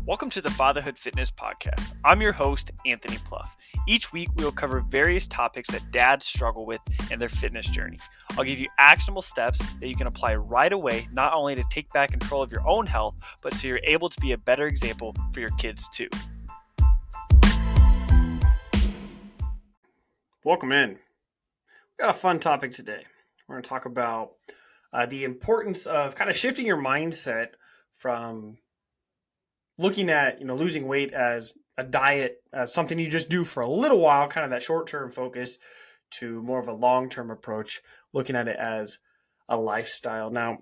Welcome to the Fatherhood Fitness Podcast. I'm your host, Anthony Pluff. Each week, we will cover various topics that dads struggle with in their fitness journey. I'll give you actionable steps that you can apply right away, not only to take back control of your own health, but so you're able to be a better example for your kids too. Welcome in. We've got a fun topic today. We're going to talk about the importance of kind of shifting your mindset from looking at, losing weight as a diet, as something you just do for a little while, kind of that short-term focus, to more of a long-term approach, looking at it as a lifestyle. Now,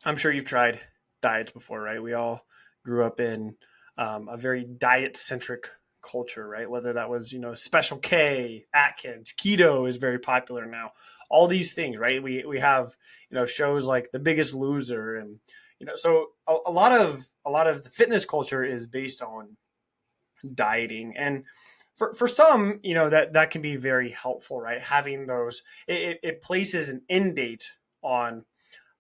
I'm sure you've tried diets before, right? We all grew up in a very diet-centric culture, right? Whether that was, Special K, Atkins, keto is very popular now. All these things, right? We have, shows like The Biggest Loser, and so a lot of the fitness culture is based on dieting, and for some, that can be very helpful, right? Having those, it places an end date on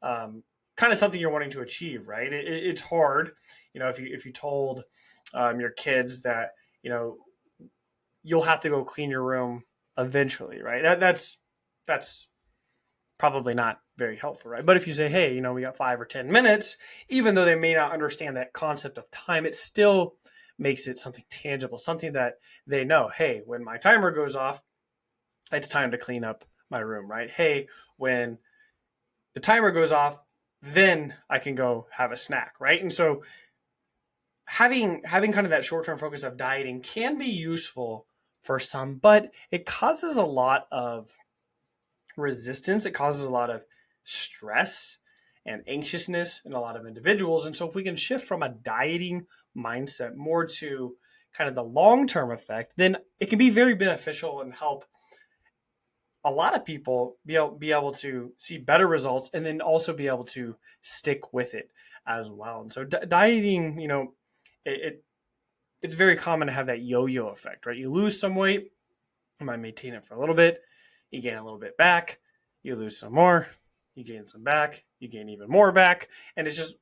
kind of something you're wanting to achieve, right? It's hard, if you told your kids that you'll have to go clean your room eventually, right? That's probably not very helpful, right? But if you say, hey, we got 5 or 10 minutes, even though they may not understand that concept of time, it still makes it something tangible, something that they know, hey, when my timer goes off, it's time to clean up my room, right? Hey, when the timer goes off, then I can go have a snack, right? And so having kind of that short-term focus of dieting can be useful for some, but it causes a lot of resistance. It causes a lot of stress and anxiousness in a lot of individuals. And so if we can shift from a dieting mindset more to kind of the long-term effect, then it can be very beneficial and help a lot of people be able to see better results, and then also be able to stick with it as well. And so dieting, it's very common to have that yo-yo effect, right? You lose some weight, you might maintain it for a little bit, you gain a little bit back, you lose some more, you gain some back, you gain even more back. And it's just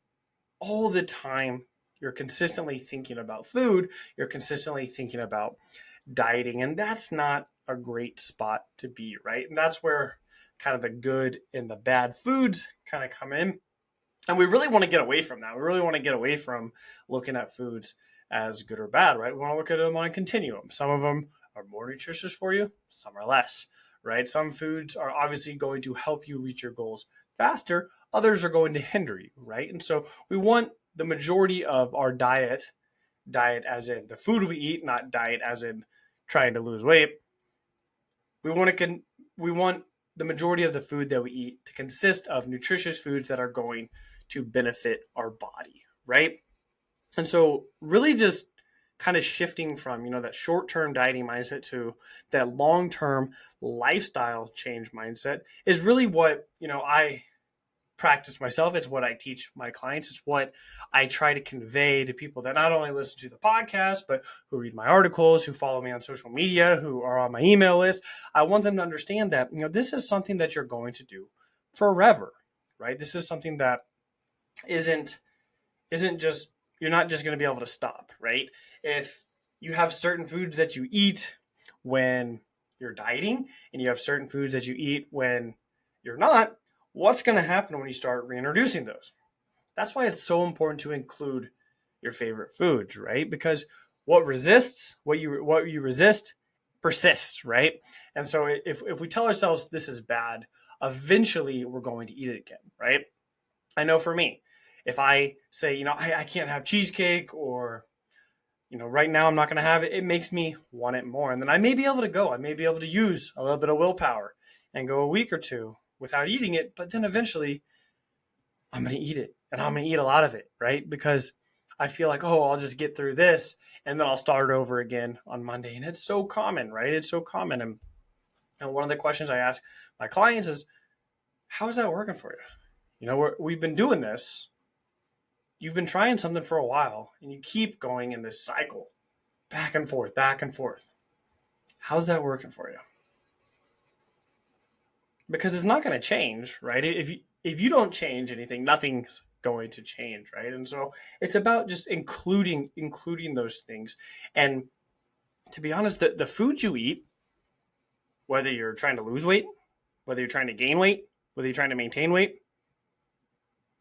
all the time you're consistently thinking about food, you're consistently thinking about dieting, and that's not a great spot to be, right? And that's where kind of the good and the bad foods kind of come in. And we really want to get away from that. We really want to get away from looking at foods as good or bad, right? We want to look at them on a continuum. Some of them are more nutritious for you, some are less, right? Some foods are obviously going to help you reach your goals faster. Others are going to hinder you, right? And so we want the majority of our diet as in the food we eat, not diet as in trying to lose weight. We want the majority of the food that we eat to consist of nutritious foods that are going to benefit our body, right? And so really just kind of shifting from, that short-term dieting mindset to that long-term lifestyle change mindset is really what, I practice myself. It's what I teach my clients. It's what I try to convey to people that not only listen to the podcast, but who read my articles, who follow me on social media, who are on my email list. I want them to understand that, this is something that you're going to do forever, right? This is something that isn't just, you're not just going to be able to stop, right? If you have certain foods that you eat when you're dieting and you have certain foods that you eat when you're not, what's going to happen when you start reintroducing those? That's why it's so important to include your favorite foods, right? Because what you resist persists, right? And so if we tell ourselves this is bad, eventually we're going to eat it again, right? I know for me, if I say, I can't have cheesecake, or, right now I'm not going to have it, it makes me want it more. And then I may be able to go. I may be able to use a little bit of willpower and go a week or two without eating it. But then eventually I'm going to eat it, and I'm going to eat a lot of it, right? Because I feel like, I'll just get through this and then I'll start over again on Monday. And it's so common, right? It's so common. And one of the questions I ask my clients is, how is that working for you? We've been doing this. You've been trying something for a while, and you keep going in this cycle, back and forth, back and forth. How's that working for you? Because it's not going to change, right? If you don't change anything, nothing's going to change, right? And so it's about just including those things. And to be honest, the food you eat, whether you're trying to lose weight, whether you're trying to gain weight, whether you're trying to maintain weight,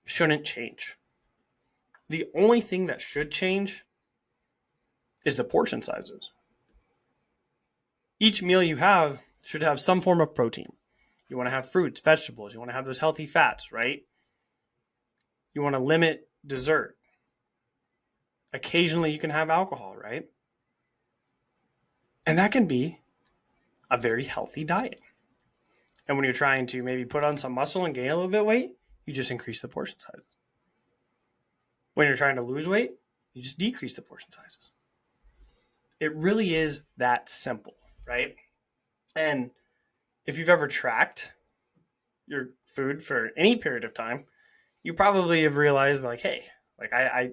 shouldn't change. The only thing that should change is the portion sizes. Each meal you have should have some form of protein. You want to have fruits, vegetables. You want to have those healthy fats, right? You want to limit dessert. Occasionally you can have alcohol, right? And that can be a very healthy diet. And when you're trying to maybe put on some muscle and gain a little bit of weight, you just increase the portion sizes. When you're trying to lose weight, you just decrease the portion sizes. It really is that simple, right? And if you've ever tracked your food for any period of time, you probably have realized like, hey, like I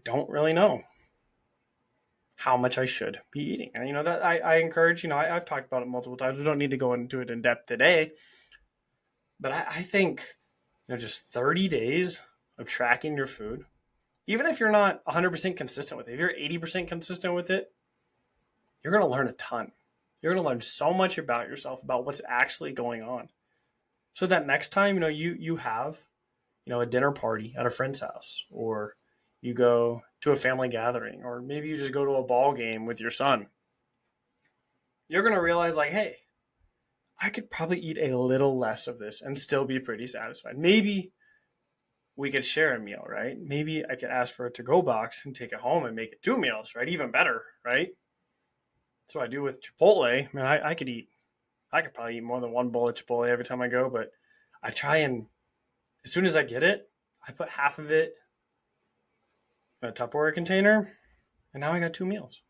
don't really know how much I should be eating. And, that I encourage, I've talked about it multiple times. We don't need to go into it in depth today. But I think, just 30 days of tracking your food, even if you're not 100% consistent with it, if you're 80% consistent with it, you're going to learn a ton. You're going to learn so much about yourself, about what's actually going on. So that next time, you have, a dinner party at a friend's house, or you go to a family gathering, or maybe you just go to a ball game with your son, you're going to realize like, hey, I could probably eat a little less of this and still be pretty satisfied. Maybe we could share a meal, right? Maybe I could ask for a to-go box and take it home and make it 2 meals, right? Even better, right? That's what I do with Chipotle. Man, I could probably eat more than 1 bowl of Chipotle every time I go, but I try and, as soon as I get it, I put half of it in a Tupperware container, and now I got 2 meals.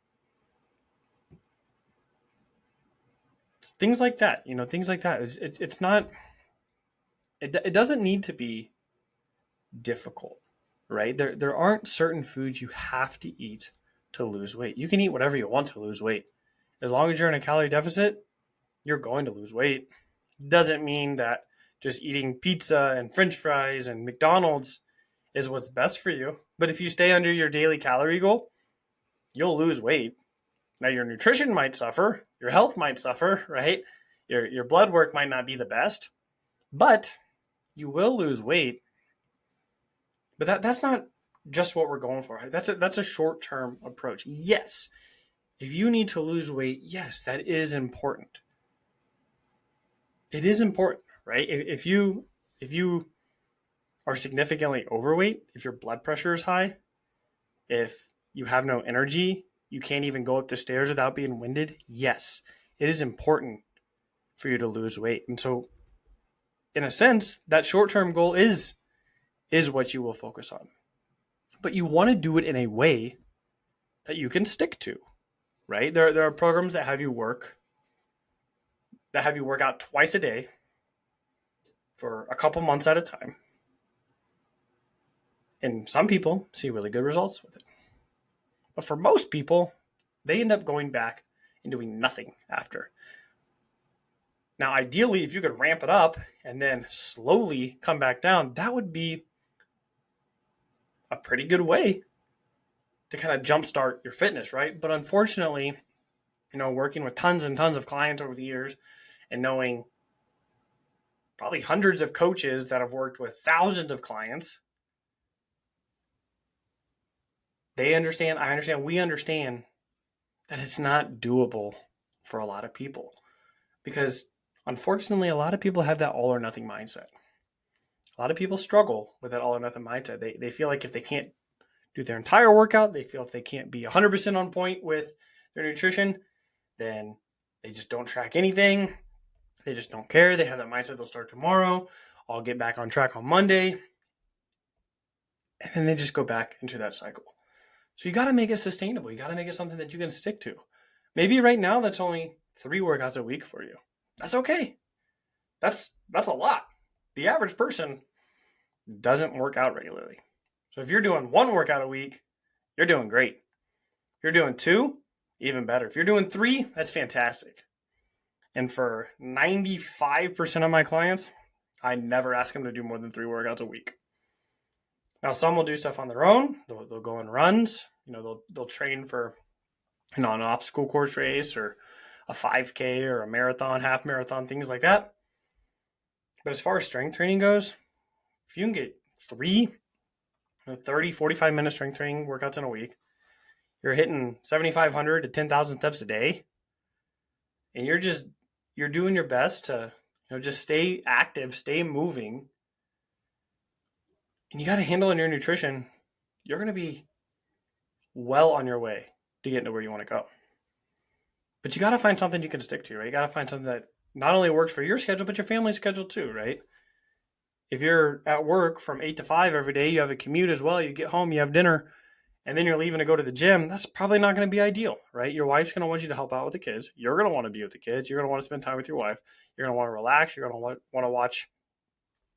Things like that, things like that. It's not, it doesn't need to be difficult, right? There aren't certain foods you have to eat to lose weight. You can eat whatever you want to lose weight. As long as you're in a calorie deficit, you're going to lose weight. Doesn't mean that just eating pizza and French fries and McDonald's is what's best for you. But if you stay under your daily calorie goal, you'll lose weight. Now your nutrition might suffer, your health might suffer, right? Your blood work might not be the best, but you will lose weight. But that's not just what we're going for. That's a short-term approach. Yes, if you need to lose weight, yes, that is important. It is important, right? If you are significantly overweight, if your blood pressure is high, if you have no energy, you can't even go up the stairs without being winded, yes, it is important for you to lose weight. And so, in a sense, that short-term goal is what you will focus on. But you want to do it in a way that you can stick to, right? There are programs that have you work out twice a day for a couple months at a time. And some people see really good results with it. But for most people, they end up going back and doing nothing after. Now, ideally, if you could ramp it up and then slowly come back down, that would be a pretty good way to kind of jumpstart your fitness, right? But unfortunately, working with tons and tons of clients over the years and knowing probably hundreds of coaches that have worked with thousands of clients, they understand, I understand, we understand that it's not doable for a lot of people, because unfortunately, a lot of people have that all or nothing mindset. A lot of people struggle with that all or nothing mindset. They feel like if they can't do their entire workout, they feel if they can't be 100% on point with their nutrition, then they just don't track anything. They just don't care. They have that mindset, they'll start tomorrow. I'll get back on track on Monday. And then they just go back into that cycle. So you got to make it sustainable. You got to make it something that you can stick to. Maybe right now that's only 3 workouts a week for you. That's okay. That's a lot. The average person doesn't work out regularly. So if you're doing 1 workout a week, you're doing great. If you're doing 2, even better. If you're doing 3, that's fantastic. And for 95% of my clients, I never ask them to do more than 3 workouts a week. Now, some will do stuff on their own. They'll go on runs. They'll train for, an obstacle course race or a 5K or a marathon, half marathon, things like that. But as far as strength training goes, if you can get 30, 45-minute strength training workouts in a week, you're hitting 7,500 to 10,000 steps a day, and you're doing your best to, just stay active, stay moving, and you got to handle in your nutrition, you're going to be well on your way to getting to where you want to go. But you got to find something you can stick to, right? You got to find something that not only works for your schedule, but your family's schedule too, right? If you're at work from 8 to 5 every day, you have a commute as well, you get home, you have dinner, and then you're leaving to go to the gym, that's probably not going to be ideal, right? Your wife's going to want you to help out with the kids. You're going to want to be with the kids. You're going to want to spend time with your wife. You're going to want to relax. You're going to want to watch,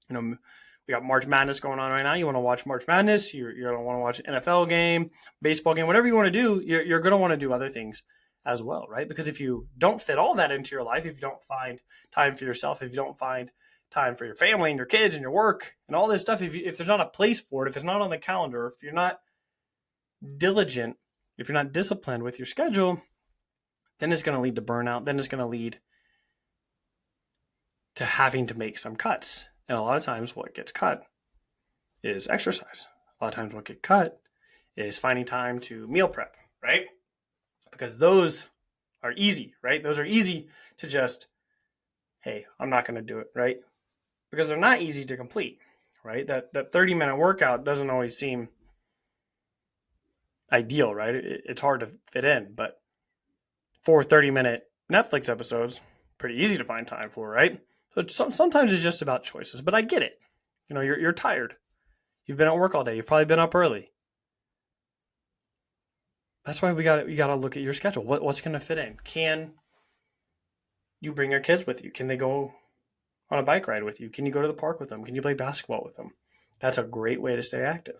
we got March Madness going on right now. You want to watch March Madness. You're going to want to watch an NFL game, baseball game, whatever you want to do. You're going to want to do other things as well, right? Because if you don't fit all that into your life, if you don't find time for yourself, if you don't find time for your family and your kids and your work and all this stuff, if there's not a place for it, if it's not on the calendar, if you're not diligent, if you're not disciplined with your schedule, then it's going to lead to burnout. Then it's going to lead to having to make some cuts. And a lot of times what gets cut is exercise. A lot of times what gets cut is finding time to meal prep, right? Because those are easy, right? Those are easy to just, hey, I'm not going to do it, right? Because they're not easy to complete, right? That 30-minute workout doesn't always seem ideal, right? It's hard to fit in, but 4 30-minute Netflix episodes, pretty easy to find time for, right? So sometimes it's just about choices, but I get it. You're tired. You've been at work all day. You've probably been up early. That's why we got to look at your schedule. What's going to fit in? Can you bring your kids with you? Can they go on a bike ride with you? Can you go to the park with them? Can you play basketball with them? That's a great way to stay active.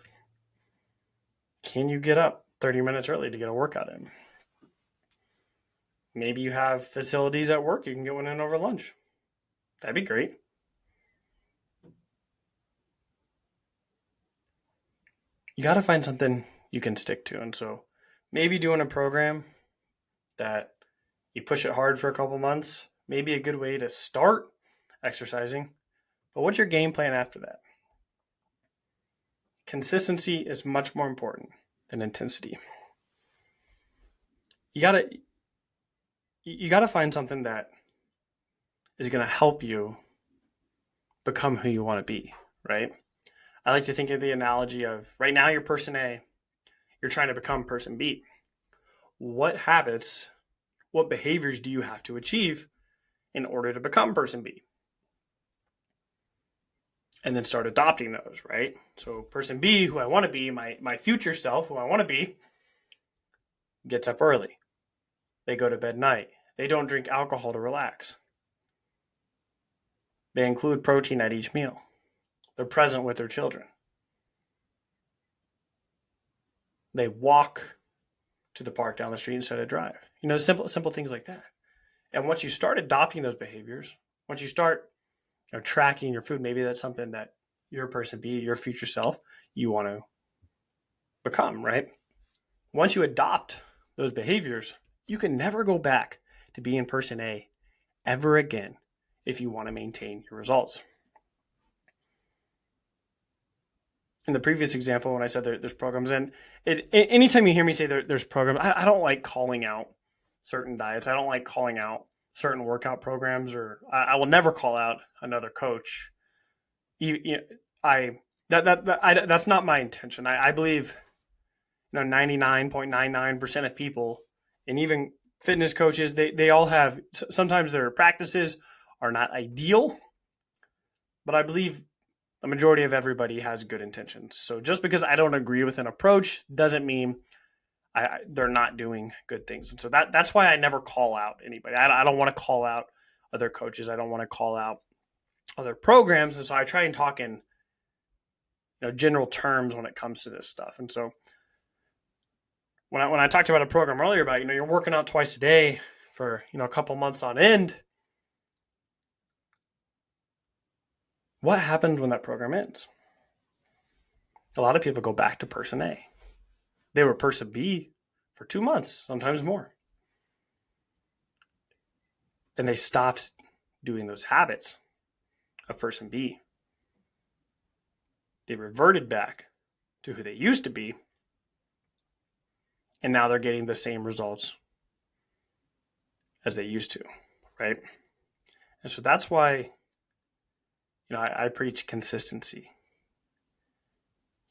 Can you get up 30 minutes early to get a workout in? Maybe you have facilities at work. You can get one in over lunch. That'd be great. You got to find something you can stick to. And so maybe doing a program that you push it hard for a couple months, maybe a good way to start exercising. But what's your game plan after that? Consistency is much more important than intensity. You gotta find something that is going to help you become who you want to be, right? I like to think of the analogy of right now you're person A, you're trying to become person B. What habits, what behaviors do you have to achieve in order to become person B? And then start adopting those, right? So person B, who I want to be, my future self, who I want to be, gets up early. They go to bed at night. They don't drink alcohol to relax. They include protein at each meal. They're present with their children. They walk to the park down the street instead of drive. Simple things like that. And once you start adopting those behaviors, once you start tracking your food, maybe that's something that your person B, your future self, you want to become, right? Once you adopt those behaviors, you can never go back to being person A ever again if you want to maintain your results. In the previous example, when I said there's programs, and anytime you hear me say there's programs, I don't like calling out certain diets. I don't like calling out certain workout programs, or I will never call out another coach. That's not my intention. I believe 99.99% of people, and even fitness coaches, they all have, sometimes their practices are not ideal, but I believe the majority of everybody has good intentions. So just because I don't agree with an approach doesn't mean they're not doing good things. And so that's why I never call out anybody. I don't want to call out other coaches. I don't want to call out other programs. And so I try and talk in general terms when it comes to this stuff. And so when I talked about a program earlier about, you're working out twice a day for, a couple months on end, what happens when that program ends? A lot of people go back to person A. They were person B for 2 months, sometimes more. And they stopped doing those habits of person B. They reverted back to who they used to be. And now they're getting the same results as they used to, right? And so that's why, I preach consistency.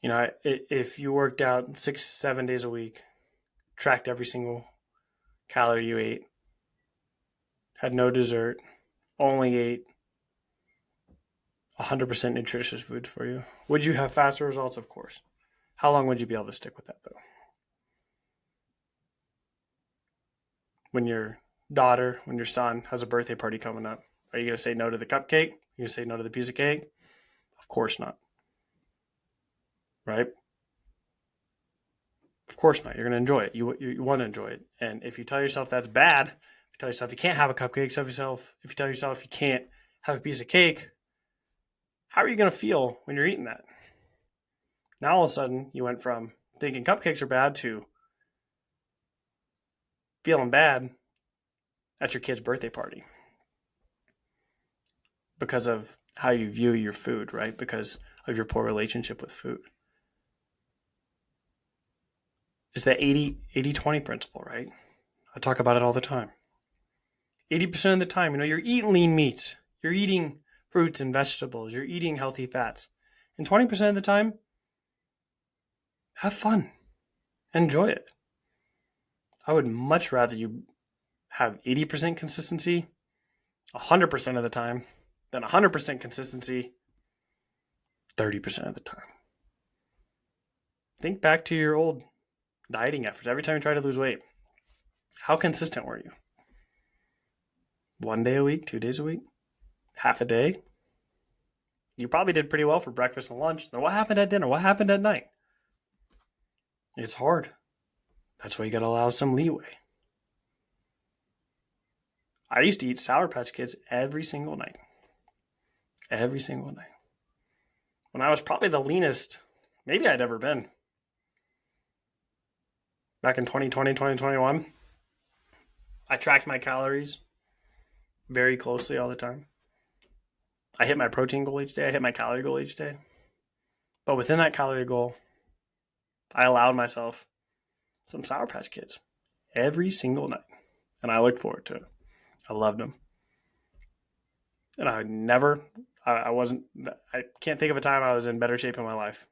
If you worked out 6-7 days a week, tracked every single calorie you ate, had no dessert, only ate 100% nutritious foods for you, would you have faster results? Of course. How long would you be able to stick with that, though? When your daughter, when your son has a birthday party coming up, are you going to say no to the cupcake? Are you going to say no to the piece of cake? Of course not. Right? Of course not. You're going to enjoy it. You want to enjoy it. And if you tell yourself that's bad, if you tell yourself you can't have a cupcake, if you tell yourself you can't have a piece of cake, how are you going to feel when you're eating that? Now all of a sudden you went from thinking cupcakes are bad to feeling bad at your kid's birthday party because of how you view your food, right? Because of your poor relationship with food. It's the 80-20 principle, right? I talk about it all the time. 80% of the time, you're eating lean meats, you're eating fruits and vegetables, you're eating healthy fats. And 20% of the time, have fun. Enjoy it. I would much rather you have 80% consistency 100% of the time than 100% consistency 30% of the time. Think back to your old dieting efforts. Every time you try to lose weight, how consistent were you? 1 day a week, 2 days a week, half a day? You probably did pretty well for breakfast and lunch. Then what happened at dinner? What happened at night? It's hard. That's why you got to allow some leeway. I used to eat Sour Patch Kids every single night. Every single night. When I was probably the leanest maybe I'd ever been. Back in 2020, 2021, I tracked my calories very closely all the time. I hit my protein goal each day. I hit my calorie goal each day. But within that calorie goal, I allowed myself some Sour Patch Kids every single night. And I looked forward to it. I loved them. And I can't think of a time I was in better shape in my life.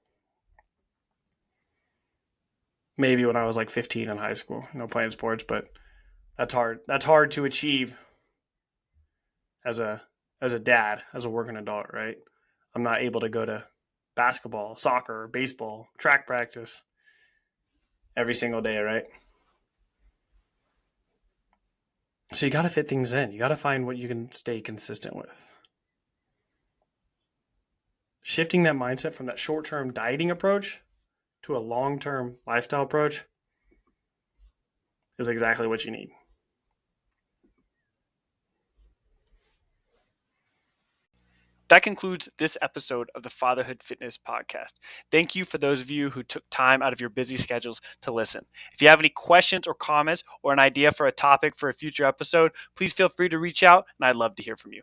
Maybe when I was like 15 in high school, playing sports, but that's hard. That's hard to achieve as a dad, as a working adult, right? I'm not able to go to basketball, soccer, baseball, track practice every single day, right? So you got to fit things in. You got to find what you can stay consistent with. Shifting that mindset from that short-term dieting approach to a long-term lifestyle approach is exactly what you need. That concludes this episode of the Fatherhood Fitness Podcast. Thank you for those of you who took time out of your busy schedules to listen. If you have any questions or comments or an idea for a topic for a future episode, please feel free to reach out, and I'd love to hear from you.